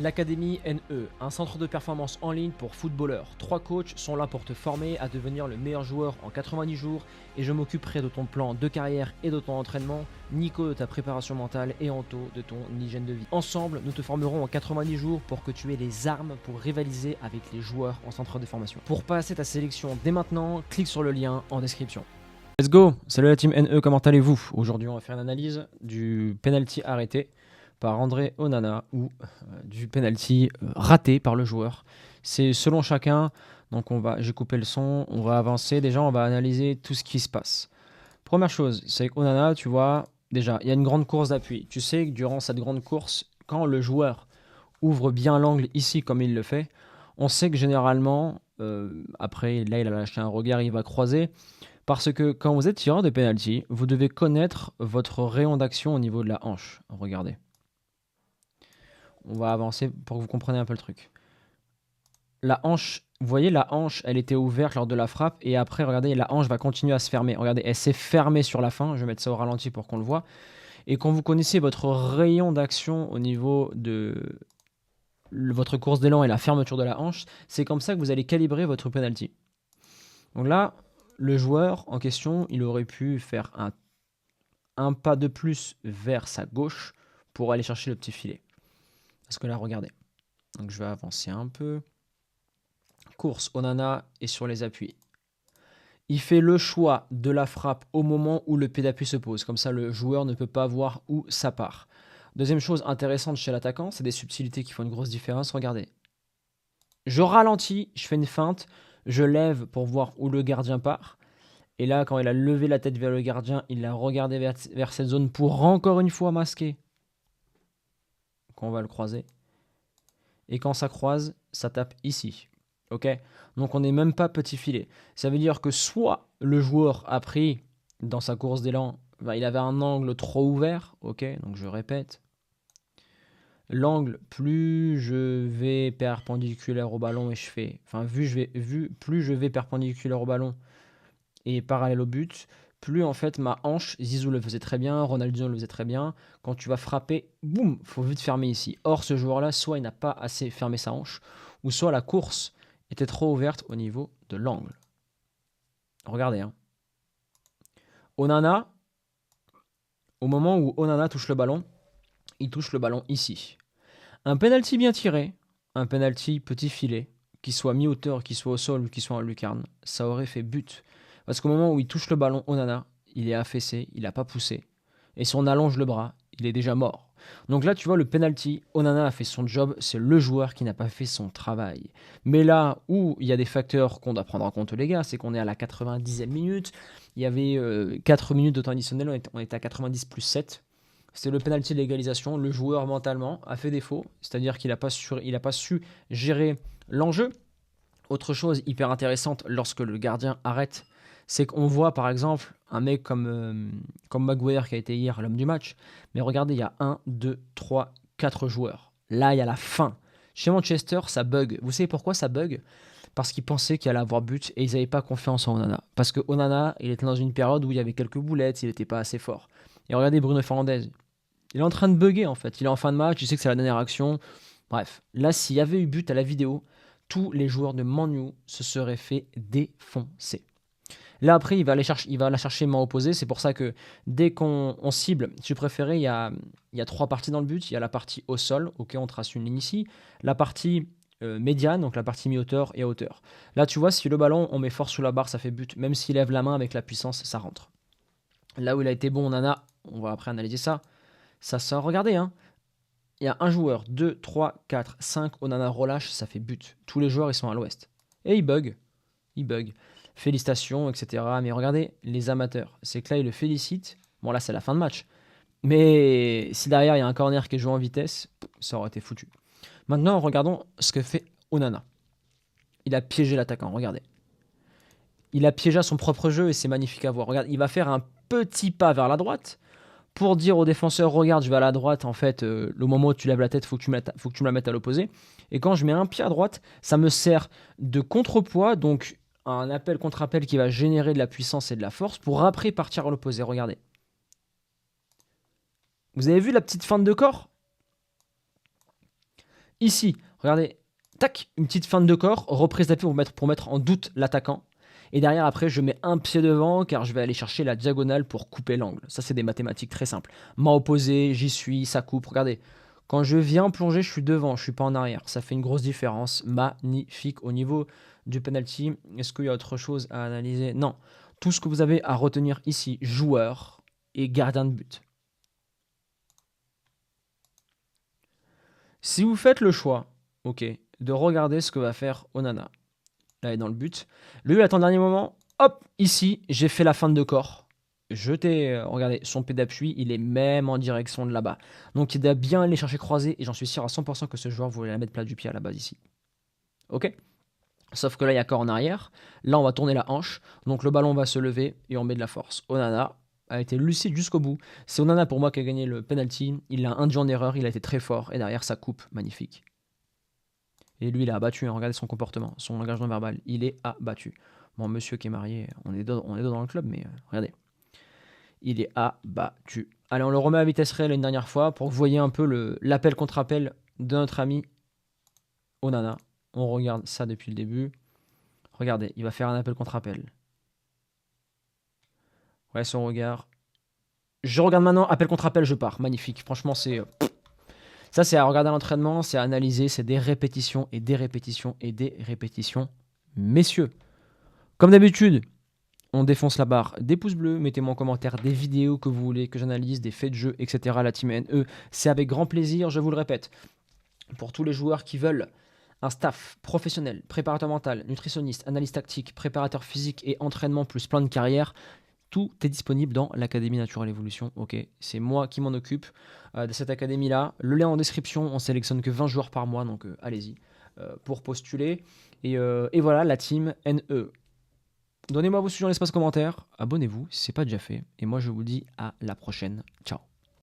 L'Académie NE, un centre de performance en ligne pour footballeurs. 3 coachs sont là pour te former à devenir le meilleur joueur en 90 jours et je m'occuperai de ton plan de carrière et de ton entraînement, Nico de ta préparation mentale et Anto de ton hygiène de vie. Ensemble, nous te formerons en 90 jours pour que tu aies les armes pour rivaliser avec les joueurs en centre de formation. Pour passer ta sélection dès maintenant, clique sur le lien en description. Let's go! Salut la team NE, comment allez-vous? Aujourd'hui, on va faire une analyse du penalty arrêté par André Onana ou du penalty raté par le joueur. C'est selon chacun, donc j'ai coupé le son, on va avancer. Déjà, on va analyser tout ce qui se passe. Première chose, c'est qu'Onana, tu vois, déjà, il y a une grande course d'appui. Tu sais que durant cette grande course, quand le joueur ouvre bien l'angle ici comme il le fait, on sait que généralement, après, là, il a lâché un regard, il va croiser. Parce que quand vous êtes tireur de penalty, vous devez connaître votre rayon d'action au niveau de la hanche. Regardez. On va avancer pour que vous compreniez un peu le truc. La hanche, vous voyez, la hanche, elle était ouverte lors de la frappe. Et après, regardez, la hanche va continuer à se fermer. Regardez, elle s'est fermée sur la fin. Je vais mettre ça au ralenti pour qu'on le voit. Et quand vous connaissez votre rayon d'action au niveau de votre course d'élan et la fermeture de la hanche, c'est comme ça que vous allez calibrer votre penalty. Donc là, le joueur en question, il aurait pu faire un pas de plus vers sa gauche pour aller chercher le petit filet. Parce que là, regardez. Donc je vais avancer un peu. Course, Onana est sur les appuis. Il fait le choix de la frappe au moment où le pied d'appui se pose. Comme ça, le joueur ne peut pas voir où ça part. Deuxième chose intéressante chez l'attaquant, c'est des subtilités qui font une grosse différence. Regardez. Je ralentis, je fais une feinte, je lève pour voir où le gardien part. Et là, quand il a levé la tête vers le gardien, il a regardé vers cette zone pour encore une fois masquer. Qu'on va le croiser. Et quand ça croise, ça tape ici. Ok, donc on n'est même pas petit filet. Ça veut dire que soit le joueur a pris dans sa course d'élan, il avait un angle trop ouvert. Ok, donc je répète. L'angle, plus je vais perpendiculaire au ballon et je fais, plus je vais perpendiculaire au ballon et parallèle au but, plus en fait ma hanche, Zizou le faisait très bien, Ronaldinho le faisait très bien. Quand tu vas frapper, boum, faut vite fermer ici. Or ce joueur-là, soit il n'a pas assez fermé sa hanche, ou soit la course était trop ouverte au niveau de l'angle. Regardez, hein. Onana, au moment où Onana touche le ballon, il touche le ballon ici. Un penalty bien tiré, un penalty petit filet, qui soit mi-hauteur, qui soit au sol ou qui soit en lucarne, ça aurait fait but. Parce qu'au moment où il touche le ballon, Onana, il est affaissé, il n'a pas poussé. Et si on allonge le bras, il est déjà mort. Donc là, tu vois, le penalty, Onana a fait son job, c'est le joueur qui n'a pas fait son travail. Mais là où il y a des facteurs qu'on doit prendre en compte, les gars, c'est qu'on est à la 90e minute, il y avait 4 minutes de temps additionnel, on était à 90 plus 7. C'était le penalty de l'égalisation. Le joueur mentalement a fait défaut, c'est-à-dire qu'il n'a pas su gérer l'enjeu. Autre chose hyper intéressante lorsque le gardien arrête, c'est qu'on voit par exemple un mec comme Maguire qui a été hier l'homme du match. Mais regardez, il y a 1, 2, 3, 4 joueurs. Là, il y a la fin. Chez Manchester, ça bug. Vous savez pourquoi ça bug? Parce qu'ils pensaient qu'il allait avoir but et ils n'avaient pas confiance en Onana. Parce que Onana, il était dans une période où il y avait quelques boulettes, il n'était pas assez fort. Et regardez Bruno Fernandes. Il est en train de bugger en fait. Il est en fin de match, il sait que c'est la dernière action. Bref, là, s'il y avait eu but à la vidéo, tous les joueurs de Man U se seraient fait défoncer. Là, après, il va la chercher main opposée. C'est pour ça que dès qu'on cible, si tu préférais, il y a 3 parties dans le but. Il y a la partie au sol, ok, on trace une ligne ici. La partie médiane, donc la partie mi-hauteur et à hauteur. Là, tu vois, si le ballon, on met fort sous la barre, ça fait but. Même s'il lève la main avec la puissance, ça rentre. Là où il a été bon, Nana, on va après analyser ça. Ça sort, regardez, hein. Il y a un joueur, 2, 3, 4, 5, Onana relâche, ça fait but. Tous les joueurs, ils sont à l'ouest. Et il bug. Félicitations, etc. Mais regardez, les amateurs, c'est que là, ils le félicitent. Bon, là, c'est la fin de match. Mais si derrière, il y a un corner qui est joué en vitesse, ça aurait été foutu. Maintenant, regardons ce que fait Onana. Il a piégé l'attaquant, regardez. Il a piégé son propre jeu et c'est magnifique à voir. Regarde, il va faire un petit pas vers la droite pour dire au défenseur, regarde, je vais à la droite, en fait, le moment où tu lèves la tête, faut que tu me la mettes à l'opposé. Et quand je mets un pied à droite, ça me sert de contrepoids, donc un appel contre appel qui va générer de la puissance et de la force pour après partir à l'opposé. Regardez. Vous avez vu la petite feinte de corps? Ici, regardez, tac, une petite feinte de corps, reprise d'appui pour mettre en doute l'attaquant. Et derrière, après, je mets un pied devant car je vais aller chercher la diagonale pour couper l'angle. Ça, c'est des mathématiques très simples. Main opposée, j'y suis, ça coupe. Regardez, quand je viens plonger, je suis devant, je suis pas en arrière. Ça fait une grosse différence. Magnifique. Au niveau du penalty, est-ce qu'il y a autre chose à analyser? Non. Tout ce que vous avez à retenir ici, joueur et gardien de but. Si vous faites le choix, ok, de regarder ce que va faire Onana, là, il est dans le but. Lui, il attend le dernier moment. Hop, ici, j'ai fait la feinte de corps. Regardez, son pied d'appui, il est même en direction de là-bas. Donc, il doit bien aller chercher croisé. Et j'en suis sûr à 100% que ce joueur voulait la mettre plat du pied à la base ici. Ok? Sauf que là, il y a corps en arrière. Là, on va tourner la hanche. Donc, le ballon va se lever et on met de la force. Onana a été lucide jusqu'au bout. C'est Onana pour moi qui a gagné le penalty. Il a induit en erreur. Il a été très fort. Et derrière, ça coupe. Magnifique. Et lui, il est abattu. Hein. Regardez son comportement, son langage non verbal. Il est abattu. Bon, monsieur qui est marié, on est deux dans le club, mais regardez. Il est abattu. Allez, on le remet à vitesse réelle une dernière fois pour que vous voyez un peu l'appel contre appel de notre ami Onana. On regarde ça depuis le début. Regardez, il va faire un appel contre appel. Ouais, son regard. Je regarde maintenant, appel contre appel, je pars. Magnifique. Franchement, ça, c'est à regarder à l'entraînement, c'est à analyser, c'est des répétitions et des répétitions et des répétitions. Messieurs, comme d'habitude, on défonce la barre des pouces bleus. Mettez-moi en commentaire des vidéos que vous voulez que j'analyse, des faits de jeu, etc. La team NE, c'est avec grand plaisir, je vous le répète. Pour tous les joueurs qui veulent un staff professionnel, préparateur mental, nutritionniste, analyse tactique, préparateur physique et entraînement plus plan de carrière, tout est disponible dans l'Académie Naturelle Evolution. Ok, c'est moi qui m'en occupe de cette académie-là. Le lien en description, on sélectionne que 20 joueurs par mois, donc allez-y pour postuler. Et voilà, la team NE. Donnez-moi vos sujets dans l'espace commentaire, abonnez-vous si ce n'est pas déjà fait. Et moi, je vous dis à la prochaine. Ciao.